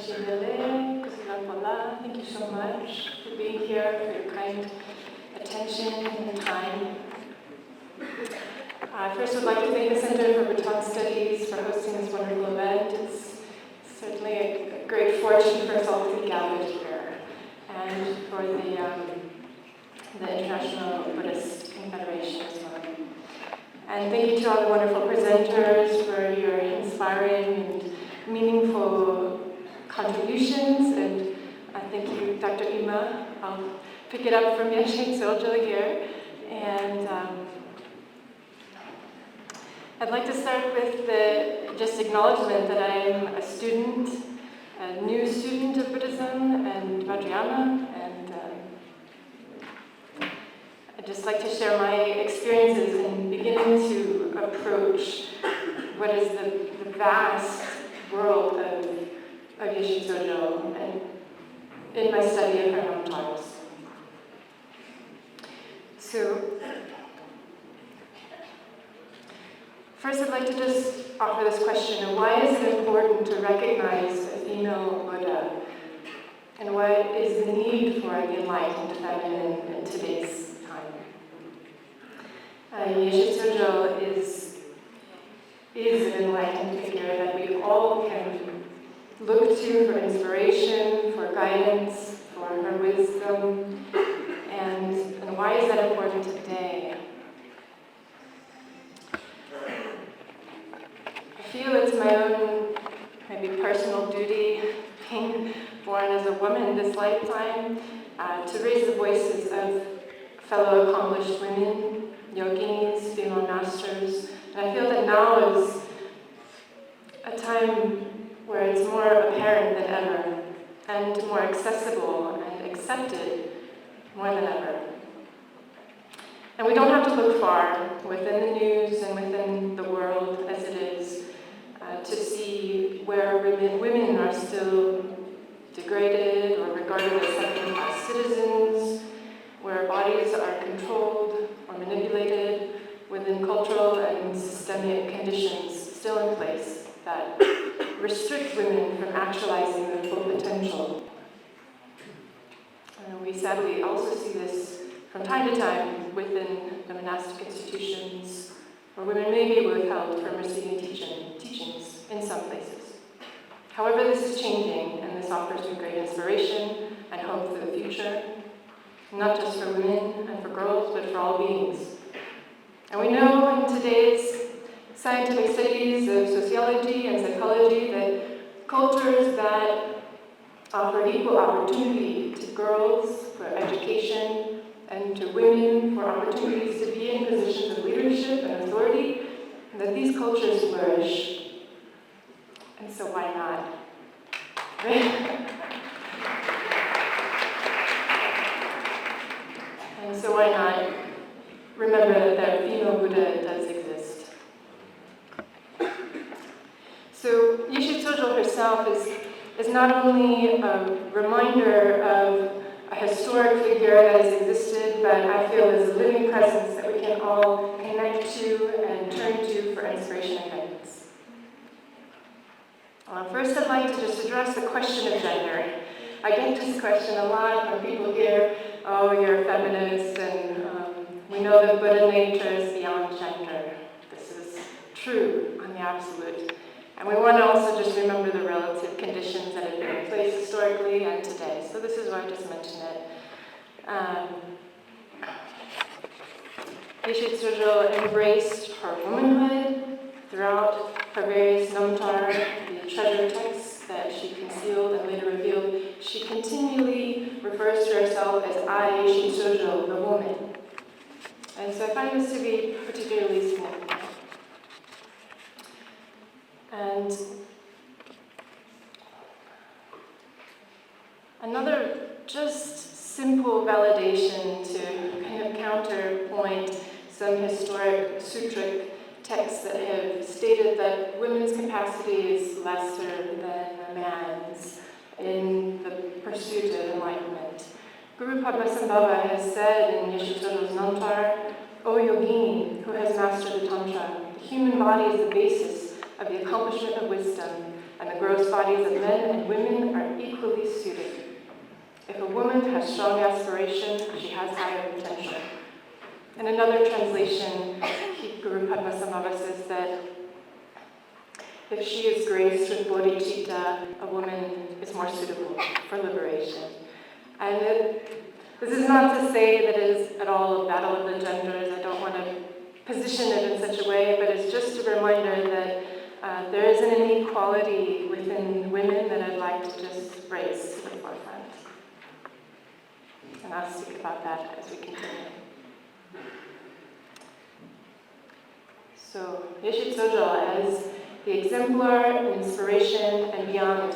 Thank you so much for being here, for your kind attention and time. First, I'd like to thank the Center for Bhutan Studies for hosting this wonderful event. It's certainly a great fortune for us all to be gathered here, and for the International Buddhist Confederation as well. And thank you to all the wonderful presenters for your inspiring and meaningful contributions, and thank you, Dr. Ima. I'll pick it up from Yeshe Tsogyal here. And I'd like to start with the just acknowledgement that I'm a student, a new student of Buddhism and Vajrayana, and I'd just like to share my experiences in beginning to approach what is the vast world of Yeshe Tsogyal and in my study of her avatars. So, first I'd like to just offer this question: why is it important to recognize a female Buddha? And what is the need for the enlightened feminine in today's time? Yeshe Tsogyal is an enlightened figure that we all can look to for inspiration, for guidance, for her wisdom. And why is that important today? I feel it's my own maybe personal duty, being born as a woman this lifetime, to raise the voices of fellow accomplished women, yoginis, female masters. And I feel that now is a time where it's more apparent than ever, and more accessible and accepted more than ever. And we don't have to look far within the news and within the world as it is to see where women are still degraded or regarded as second-class citizens, where bodies are controlled or manipulated within cultural and systemic conditions still in place that restrict women from actualizing their full potential. We sadly also see this from time to time within the monastic institutions, where women may be withheld from receiving teachings in some places. However, this is changing, and this offers me great inspiration and hope for the future, not just for women and for girls, but for all beings. And we know in today's scientific studies of sociology and psychology that cultures that offer equal opportunity to girls for education and to women for opportunities to be in positions of leadership and authority, that these cultures flourish. And so why not? Right? And so why not remember that a female Buddha does exist? So Yeshe Tsogyal herself is not only a reminder of a historic figure that has existed, but I feel is a living presence that we can all connect to and turn to for inspiration and guidance. First, I'd like to just address the question of gender. I get this question a lot when people hear, oh, you're a feminist, and we know that Buddha nature is beyond gender. This is true on the absolute. And we want to also just remember the relative conditions that have been in place historically and today. So this is why I just mentioned it. Yeshe Tsogyal embraced her womanhood throughout her various namtar, the treasure texts that she concealed and later revealed. She continually refers to herself as I, Yeshe Tsogyal, the woman. And so I find this to be particularly significant. And another just simple validation to kind of counterpoint some historic sutric texts that have stated that women's capacity is lesser than a man's in the pursuit of enlightenment. Guru Padmasambhava has said in Yeshe Tsogyal's Namtar, O yogini, who has mastered the Tantra, the human body is the basis of the accomplishment of wisdom, and the gross bodies of men and women are equally suited. If a woman has strong aspiration, she has higher potential. In another translation, Guru Padmasambhava says that if she is graced with bodhicitta, a woman is more suitable for liberation. And this is not to say that it is at all a battle of the genders. I don't want to position it in such a way, but it's just a reminder that there is an inequality within women that I'd like to just raise to the forefront. And I'll speak about that as we continue. So, Yeshe Tsogyal as the exemplar, inspiration, and beyond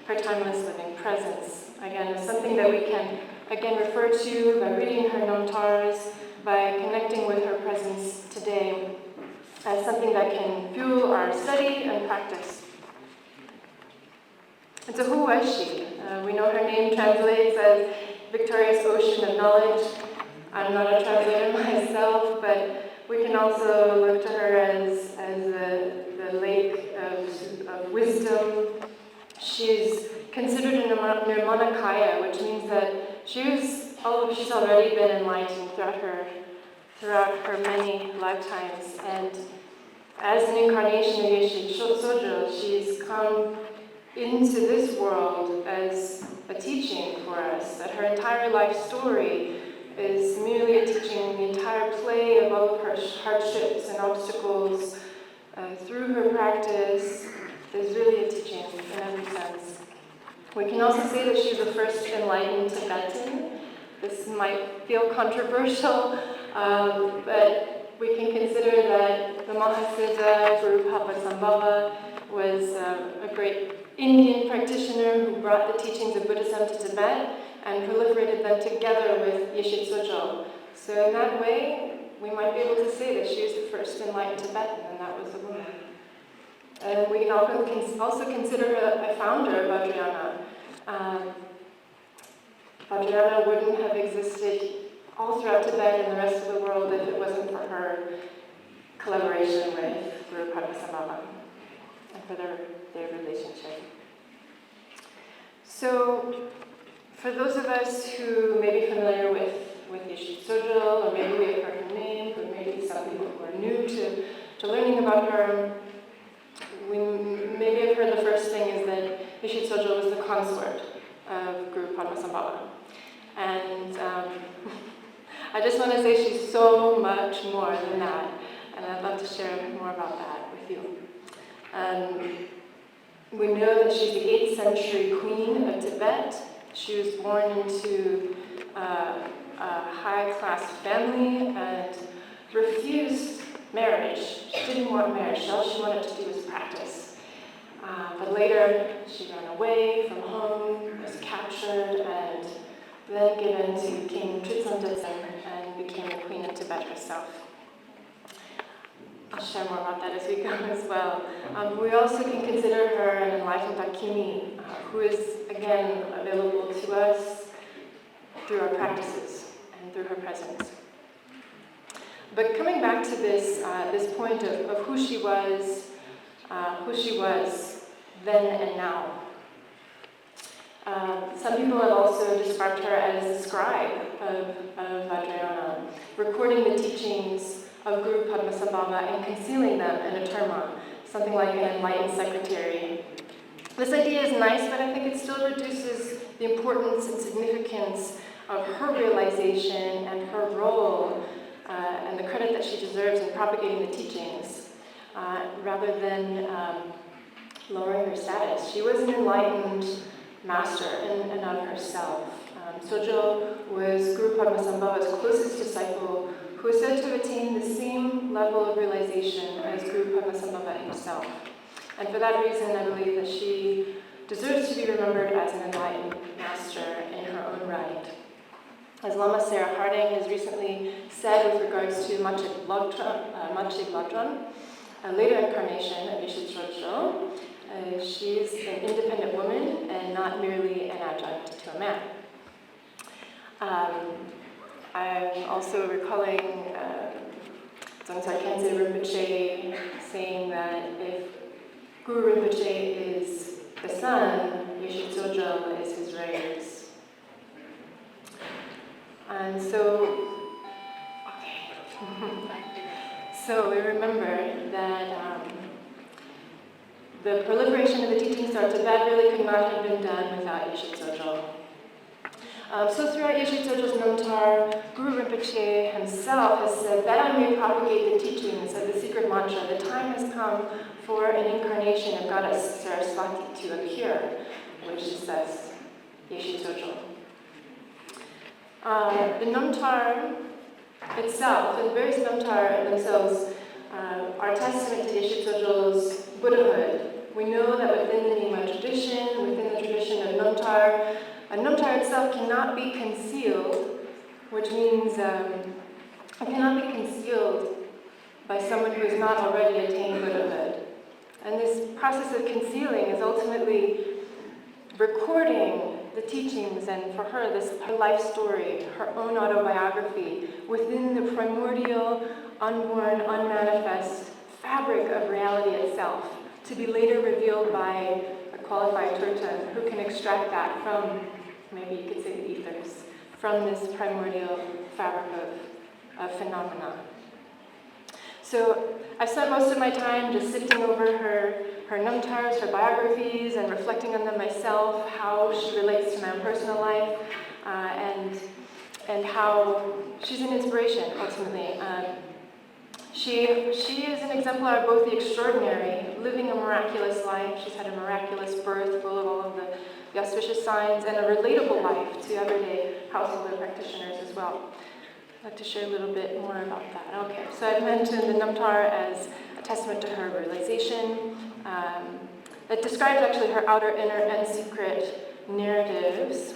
her timeless living presence. Again, is something that we can, again, refer to by reading her nomtars, by connecting with her presence today, as something that can fuel our study and practice. And so who was she? We know her name translates as Victorious Ocean of Knowledge. I'm not a translator myself, but we can also look to her as the lake of wisdom. She's considered a Nirmanakaya, which means that she's already been enlightened throughout her many lifetimes. And as an incarnation of Yeshe Tsogyal, she's come into this world as a teaching for us, that her entire life story is merely a teaching. The entire play of all of her hardships and obstacles through her practice is really a teaching in every sense. We can also say that she's the first enlightened Tibetan. This might feel controversial, but we can consider that the Mahasiddha Guru Padmasambhava was a great Indian practitioner who brought the teachings of Buddhism to Tibet and proliferated them together with Yeshe Tsogyal. So in that way, we might be able to say that she was the first enlightened Tibetan, and that was a woman. And we can also consider her a founder of Vajrayana. Vajrayana wouldn't have existed all throughout Tibet and the rest of the world if it wasn't for her collaboration with Guru Padmasambhava and for their relationship. So, for those of us who may be familiar with Yeshe Tsogyal, or maybe we have heard her name, or maybe some people who are new to learning about her, we maybe have heard the first thing is that Yeshe Tsogyal was the consort of Guru Padmasambhava. And I just want to say she's so much more than that, and I'd love to share more about that with you. We know that she's the 8th century queen of Tibet. She was born into a high-class family and refused marriage. She didn't want marriage. All she wanted to do was practice. But later, she ran away from home, was captured, and then given to King Tritson and became the queen of Tibet herself. I'll share more about that as we go as well. We also can consider her an enlightened Dakini, who is, again, available to us through our practices and through her presence. But coming back to this point of who she was then and now. Some people have also described her as the scribe of Vajrayana, recording the teachings of Guru Padmasambhava and concealing them in a terma, something like an enlightened secretary. This idea is nice, but I think it still reduces the importance and significance of her realization and her role and the credit that she deserves in propagating the teachings, rather than lowering her status. She was an enlightened master in and of herself. Tsogyal was Guru Padmasambhava's closest disciple, who is said to have attained the same level of realization as Guru Padmasambhava himself. And for that reason, I believe that she deserves to be remembered as an enlightened master in her own right. As Lama Sarah Harding has recently said with regards to Machig Lodron, a later incarnation of Yeshe Tsogyal, she's an independent woman and not merely an adjunct to a man. I'm also recalling Dzongtsar Khyentse Rinpoche saying that if Guru Rinpoche is The sun, Yeshe Tsogyal, is his rays. And so, so we remember that the proliferation of the teachings of Tibet really could not have been done without Yeshe Tsogyal. So throughout Yeshe Tsogyal's Namtar, Guru Rinpoche himself has said that I may propagate the teachings of the secret mantra. The time has come for an incarnation of Goddess Saraswati to appear, which says Yeshe Tsogyal. The Namtar itself, the various Namtar themselves, are testament to Yeshe Tsogyal's Buddhahood. We know that within the Nyingma tradition, within the tradition of Namtar, a Namtar itself cannot be concealed, which means it cannot be concealed by someone who has not already attained Buddhahood. And this process of concealing is ultimately recording the teachings, and for her, her life story, her own autobiography, within the primordial, unborn, unmanifest fabric of reality itself, to be later revealed by a qualified Turtan who can extract that from, maybe you could say the ethers, from this primordial fabric of phenomena. So I've spent most of my time just sifting over her namtars, her biographies, and reflecting on them myself, how she relates to my own personal life, and how she's an inspiration, ultimately. She is an exemplar of both the extraordinary, living a miraculous life. She's had a miraculous birth full of all of the auspicious signs, and a relatable life to everyday householder practitioners as well. I'd like to share a little bit more about that. Okay, so I've mentioned the Namtar as a testament to her realization. That describes actually her outer, inner, and secret narratives.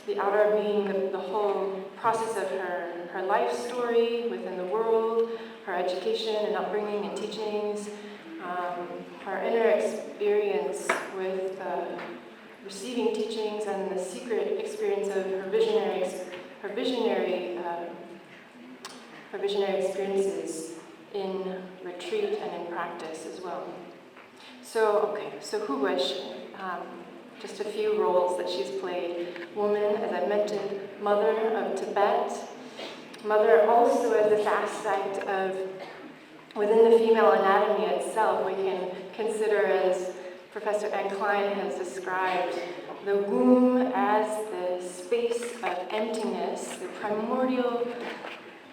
The outer being the whole process of her life story within the world, her education and upbringing and teachings, her inner experience with receiving teachings, and the secret experience of her visionary experiences in retreat and in practice as well. So who was she? Just a few roles that she's played. Woman, as I mentioned, mother of Tibet. Mother also as this aspect of, within the female anatomy itself, we can consider, as Professor Anne Klein has described, the womb as the space of emptiness, the primordial,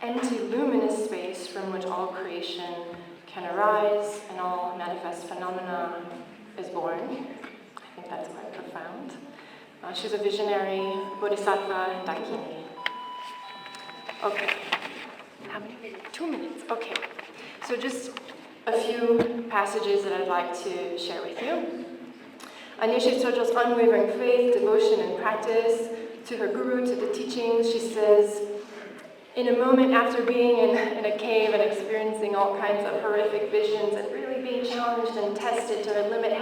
empty, luminous space from which all creation can arise and all manifest phenomena is born. I think that's quite profound. She's a visionary bodhisattva dakini. Okay. How many minutes? 2 minutes. Okay. So just a few passages that I'd like to share with you. On Yeshe Tsogyal's unwavering faith, devotion, and practice to her guru, to the teachings, she says, in a moment after being in a cave and experiencing all kinds of horrific visions and really being challenged and tested to her limit,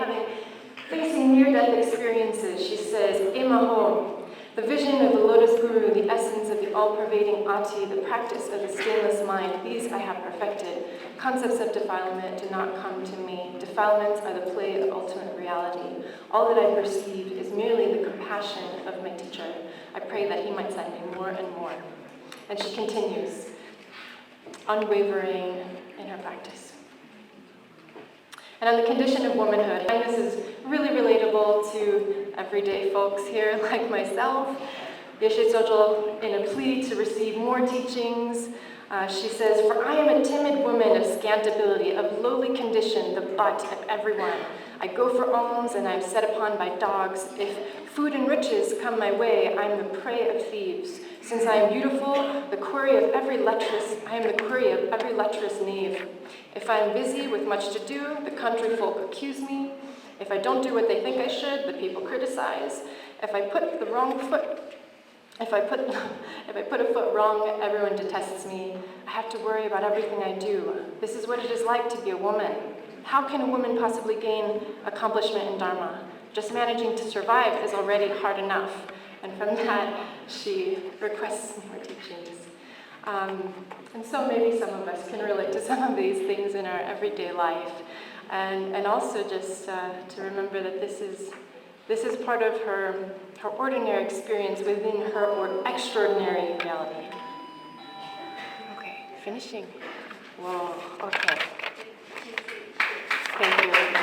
facing near-death experiences, she says, Imaho, the vision of the Lotus Guru, the essence of the all-pervading Ati, the practice of the stainless mind, these I have perfected. Concepts of defilement do not come to me. Defilements are the play of ultimate reality. All that I perceive is merely the compassion of my teacher. I pray that he might send me more and more. And she continues, unwavering in her practice. And on the condition of womanhood, and this is really relatable to everyday folks here like myself. Yeshe Tsogyal, in a plea to receive more teachings, she says, for I am a timid woman of scant ability, of lowly condition, the butt of everyone. I go for alms and I am set upon by dogs. If food and riches come my way, I am the prey of thieves. Since I am beautiful, the quarry of every lecherous, I am the quarry of every lecherous knave. If I am busy with much to do, the country folk accuse me. If I don't do what they think I should, the people criticize. If I put a foot wrong, everyone detests me. I have to worry about everything I do. This is what it is like to be a woman. How can a woman possibly gain accomplishment in Dharma? Just managing to survive is already hard enough. And from that, she requests more teachings. And so maybe some of us can relate to some of these things in our everyday life. and also just to remember that this is part of her ordinary experience within her extraordinary reality. Okay, finishing. Whoa, okay. Thank you.